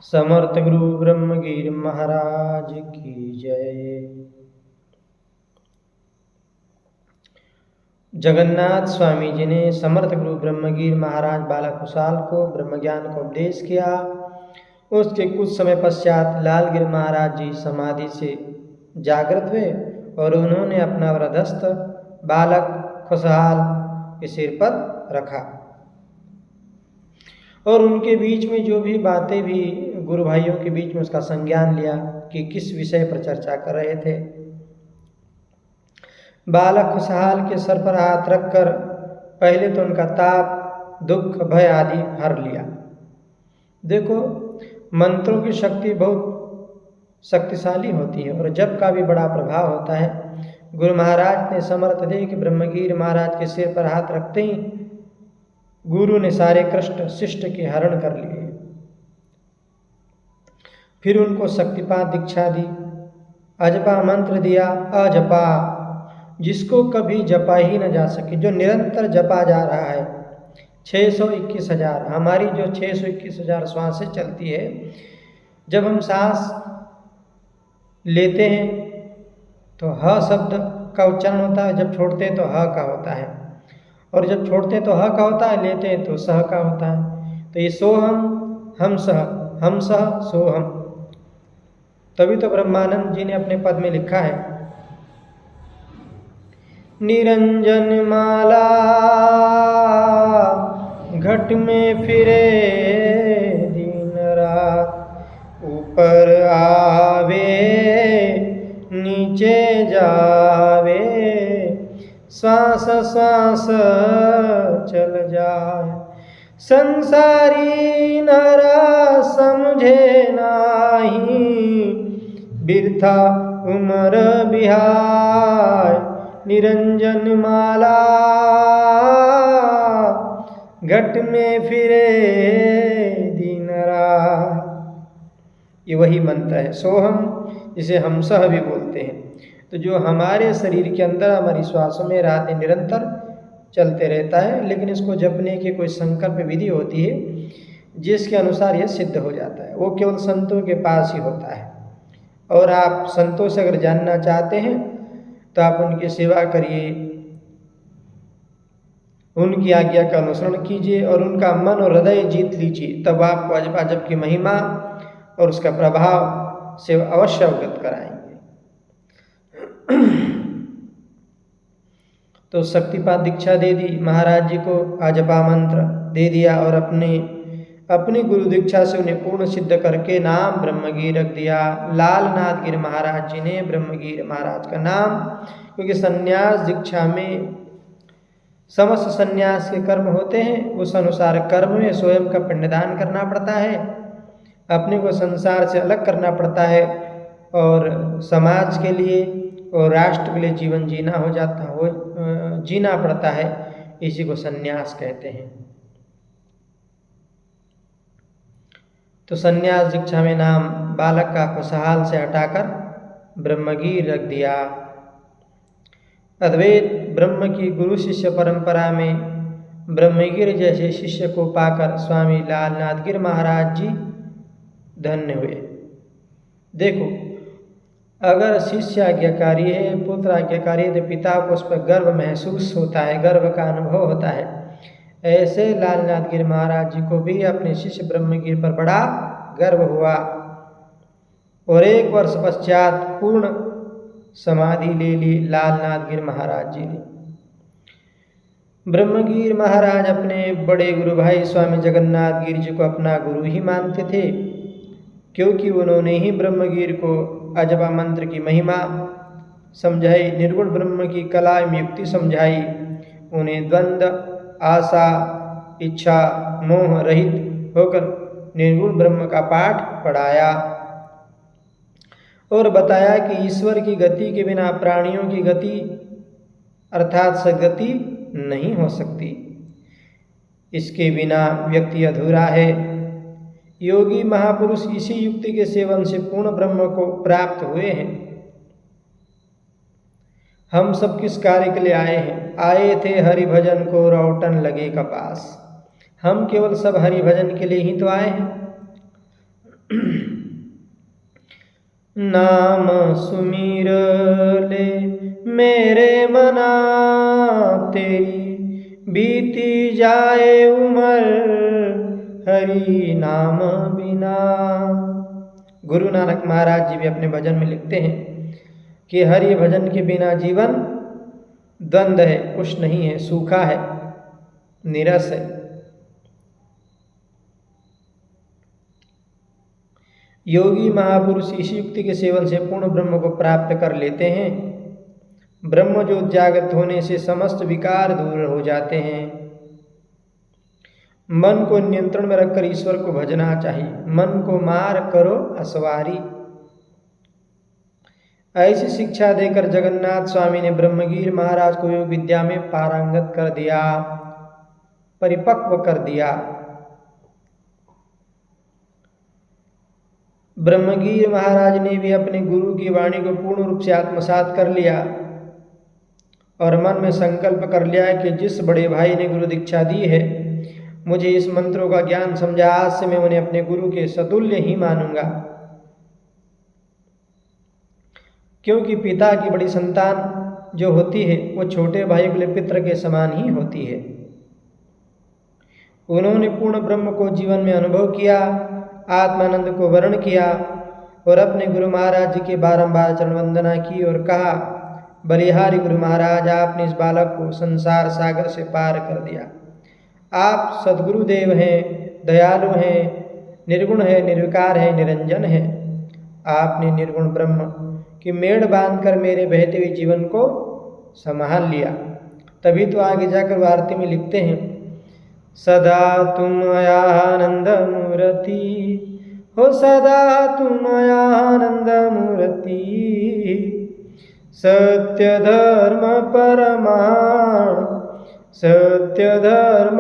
समर्थ गुरु ब्रह्मगिर महाराज की जय। जगन्नाथ स्वामी जी ने समर्थ गुरु ब्रह्मगिर महाराज बालक कुशाल को ब्रह्म ज्ञान का उपदेश किया। उसके कुछ समय पश्चात लालगिर महाराज जी समाधि से जागृत हुए और उन्होंने अपना वृद्धस्थ बालक खुशहाल के सिर पर रखा और उनके बीच में जो भी बातें भी गुरु भाइयों के बीच में उसका संज्ञान लिया कि किस विषय पर चर्चा कर रहे थे। बालक खुशहाल के सर पर हाथ रखकर पहले तो उनका ताप दुख भय आदि हर लिया। देखो, मंत्रों की शक्ति बहुत शक्तिशाली होती है और जप का भी बड़ा प्रभाव होता है। गुरु महाराज ने समर्थ देख ब्रह्मगिर महाराज के सिर पर हाथ रखते ही गुरु ने सारे कष्ट शिष्ट के हरण कर लिए। फिर उनको शक्तिपात दीक्षा दी, अजपा मंत्र दिया। अजपा जिसको कभी जपा ही न जा सके, जो निरंतर जपा जा रहा है। 621,000 हमारी जो 621,000 श्वासें चलती है। जब हम सांस लेते हैं तो ह शब्द का उच्चारण होता है, जब छोड़ते हैं तो ह का होता है, और जब छोड़ते हैं तो ह का होता है, लेते हैं तो सह का होता है। तो ये सोहम हम सह सोहम। तभी तो ब्रह्मानंद जी ने अपने पद में लिखा है, निरंजन माला घट में फिरे दिन रात, ऊपर आवे नीचे जावे, श्वास श्वास चल जाए। संसारी नरा समझे नाही, बिरथा उमर बिहाय। निरंजन माला घट में फिरे दिन रात। ये वही मंत्र है सोहम, जिसे हम सह भी बोलते हैं। तो जो हमारे शरीर के अंदर हमारी श्वासों में रात निरंतर चलते रहता है, लेकिन इसको जपने की कोई संकल्प विधि होती है जिसके अनुसार यह सिद्ध हो जाता है। वो केवल संतों के पास ही होता है। और आप संतों से अगर जानना चाहते हैं तो आप उनकी सेवा करिए, उनकी आज्ञा का अनुसरण कीजिए और उनका मन और हृदय जीत लीजिए। तब आपको अजपा जप की महिमा और उसका प्रभाव से अवश्य अवगत कराएंगे। तो शक्तिपात दीक्षा दे दी महाराज जी को, अजपा मंत्र दे दिया और अपनी गुरु दीक्षा से उन्हें पूर्ण सिद्ध करके नाम ब्रह्मगिर रख दिया। लालनाथ गिर महाराज जी ने ब्रह्मगिर महाराज का नाम, क्योंकि संन्यास दीक्षा में समस्त संन्यास के कर्म होते हैं, उस अनुसार कर्म में स्वयं का पिंडदान करना पड़ता है, अपने को संसार से अलग करना पड़ता है और समाज के लिए और राष्ट्र के लिए जीवन जीना पड़ता है। इसी को संन्यास कहते हैं। तो संन्यास दीक्षा में नाम बालक का खुशहाल से हटाकर ब्रह्मगिर रख दिया। अद्वैत ब्रह्म की गुरु शिष्य परंपरा में ब्रह्मगिर जैसे शिष्य को पाकर स्वामी लालनाथ गिर महाराज जी धन्य हुए। देखो, अगर शिष्य आज्ञाकारी है, पुत्र आज्ञाकारी है, तो पिता को उस पर गर्व महसूस होता है, गर्व का अनुभव होता है। ऐसे लालनाथ गिर महाराज जी को भी अपने शिष्य ब्रह्मगिर पर बड़ा गर्व हुआ और 1 वर्ष पश्चात पूर्ण समाधि ले ली लालनाथ गिर महाराज जी ने। ब्रह्मगिर महाराज अपने बड़े गुरु भाई स्वामी जगन्नाथ गिर जी को अपना गुरु ही मानते थे, क्योंकि उन्होंने ही ब्रह्मगिर को अजपा मंत्र की महिमा समझाई, निर्गुण ब्रह्म की कला में युक्ति समझाई, उन्हें द्वंद्व आशा इच्छा मोह रहित होकर निर्गुण ब्रह्म का पाठ पढ़ाया और बताया कि ईश्वर की गति के बिना प्राणियों की गति अर्थात सद्गति नहीं हो सकती। इसके बिना व्यक्ति अधूरा है। योगी महापुरुष इसी युक्ति के सेवन से पूर्ण ब्रह्म को प्राप्त हुए हैं। हम सब किस कार्य के लिए आए हैं? आए थे हरि भजन को रौटन लगे कपास। हम केवल सब हरि भजन के लिए ही तो आए हैं। नाम सुमीर ले मेरे मना, तेरी बीती जाए उमर हरि नाम बिना। गुरु नानक महाराज जी भी अपने भजन में लिखते हैं कि हरि भजन के बिना जीवन द्वंद्व है, कुछ नहीं है, सूखा है, नीरस है। योगी महापुरुष इस युक्ति के सेवन से पूर्ण ब्रह्म को प्राप्त कर लेते हैं। ब्रह्म जो जागृत होने से समस्त विकार दूर हो जाते हैं। मन को नियंत्रण में रखकर ईश्वर को भजना चाहिए। मन को मार करो असवारी। ऐसी शिक्षा देकर जगन्नाथ स्वामी ने ब्रह्मगिर महाराज को योग विद्या में पारंगत कर दिया, परिपक्व कर दिया। ब्रह्मगिर महाराज ने भी अपने गुरु की वाणी को पूर्ण रूप से आत्मसात कर लिया और मन में संकल्प कर लिया कि जिस बड़े भाई ने गुरु दीक्षा दी है, मुझे इस मंत्रों का ज्ञान समझा, आज से मैं उन्हें अपने गुरु के सतुल्य ही मानूंगा। क्योंकि पिता की बड़ी संतान जो होती है वो छोटे भाई के लिए पितृ के समान ही होती है। उन्होंने पूर्ण ब्रह्म को जीवन में अनुभव किया, आत्मानंद को वर्ण किया और अपने गुरु महाराज जी की बारंबार चरण वंदना की और कहा, बलिहारी गुरु महाराज, आपने इस बालक को संसार सागर से पार कर दिया। आप सद्गुरुदेव हैं, दयालु हैं, निर्गुण है, निर्विकार है, निरंजन है। आपने निर्गुण ब्रह्म की मेड़ बांधकर मेरे बहते हुए जीवन को संभाल लिया। तभी तो आगे जाकर आरती में लिखते हैं, सदा तुम आनंद मूर्ति हो, सदा तुम आनंद मूर्ति, सत्य धर्म परमाण, सत्य धर्म